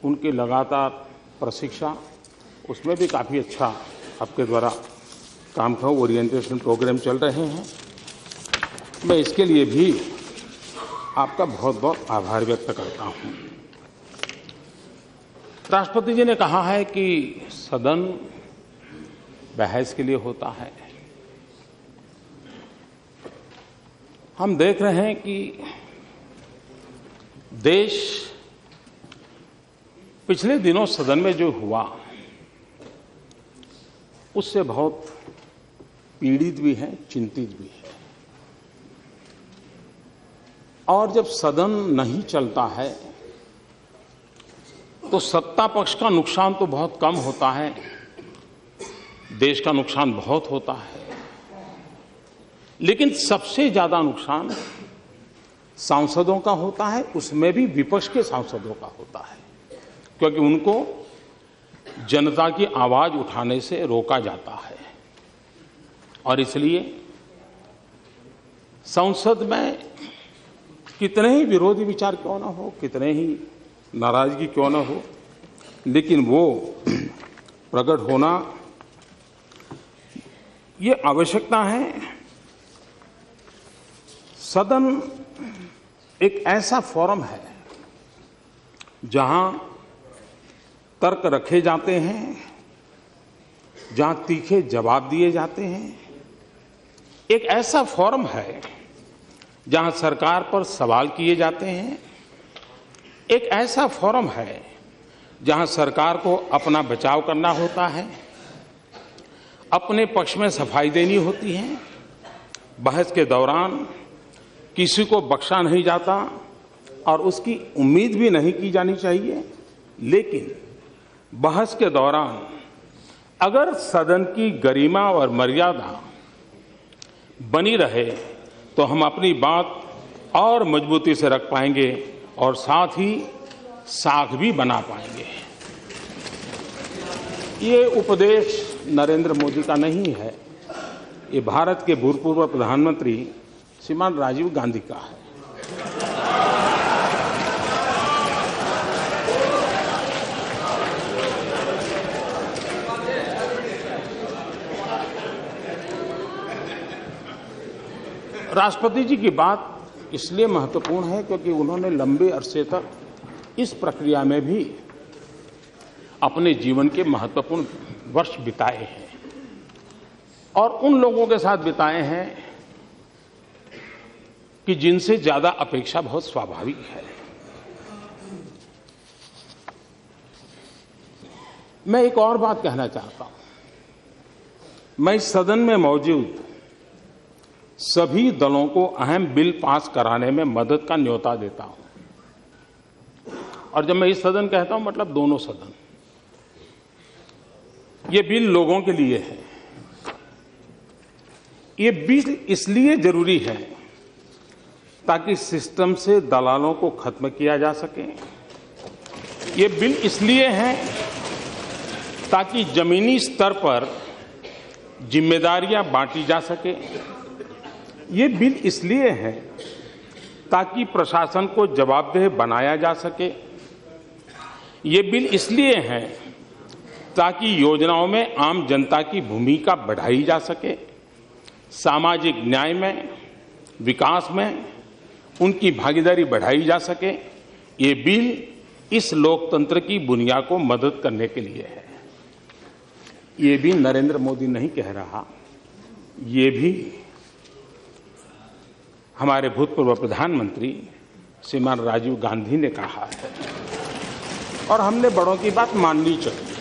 उनकी लगातार प्रशिक्षण, उसमें भी काफ़ी अच्छा आपके द्वारा काम का ओरिएंटेशन प्रोग्राम चल रहे हैं। मैं इसके लिए भी आपका बहुत बहुत आभार व्यक्त करता हूं। राष्ट्रपति जी ने कहा है कि सदन बहस के लिए होता है। हम देख रहे हैं कि देश पिछले दिनों सदन में जो हुआ उससे बहुत पीड़ित भी है, चिंतित भी है। और जब सदन नहीं चलता है तो सत्ता पक्ष का नुकसान तो बहुत कम होता है, देश का नुकसान बहुत होता है। लेकिन सबसे ज्यादा नुकसान सांसदों का होता है, उसमें भी विपक्ष के सांसदों का होता है, क्योंकि उनको जनता की आवाज उठाने से रोका जाता है। और इसलिए संसद में कितने ही विरोधी विचार क्यों ना हो, कितने ही नाराजगी क्यों ना हो, लेकिन वो प्रकट होना ये आवश्यकता है। सदन एक ऐसा फोरम है जहां तर्क रखे जाते हैं, जहां तीखे जवाब दिए जाते हैं। एक ऐसा फोरम है जहां सरकार पर सवाल किए जाते हैं। एक ऐसा फोरम है जहां सरकार को अपना बचाव करना होता है, अपने पक्ष में सफाई देनी होती है। बहस के दौरान किसी को बख्शा नहीं जाता और उसकी उम्मीद भी नहीं की जानी चाहिए। लेकिन बहस के दौरान अगर सदन की गरिमा और मर्यादा बनी रहे तो हम अपनी बात और मजबूती से रख पाएंगे और साथ ही साख भी बना पाएंगे। ये उपदेश नरेंद्र मोदी का नहीं है, ये भारत के भूतपूर्व प्रधानमंत्री श्रीमान राजीव गांधी का है। राष्ट्रपति जी की बात इसलिए महत्वपूर्ण है क्योंकि उन्होंने लंबे अरसे तक इस प्रक्रिया में भी अपने जीवन के महत्वपूर्ण वर्ष बिताए हैं और उन लोगों के साथ बिताए हैं कि जिनसे ज्यादा अपेक्षा बहुत स्वाभाविक है। मैं एक और बात कहना चाहता हूं। मैं इस सदन में मौजूद सभी दलों को अहम बिल पास कराने में मदद का न्योता देता हूं। और जब मैं इस सदन कहता हूं मतलब दोनों सदन। ये बिल लोगों के लिए है। ये बिल इसलिए जरूरी है ताकि सिस्टम से दलालों को खत्म किया जा सके। ये बिल इसलिए है ताकि जमीनी स्तर पर जिम्मेदारियां बांटी जा सके। ये बिल इसलिए है ताकि प्रशासन को जवाबदेह बनाया जा सके। ये बिल इसलिए है ताकि योजनाओं में आम जनता की भूमिका बढ़ाई जा सके, सामाजिक न्याय में, विकास में उनकी भागीदारी बढ़ाई जा सके। ये बिल इस लोकतंत्र की बुनियाद को मदद करने के लिए है। ये भी नरेंद्र मोदी नहीं कह रहा, ये भी हमारे भूतपूर्व प्रधानमंत्री श्रीमान राजीव गांधी ने कहा है और हमने बड़ों की बात माननी चाहिए।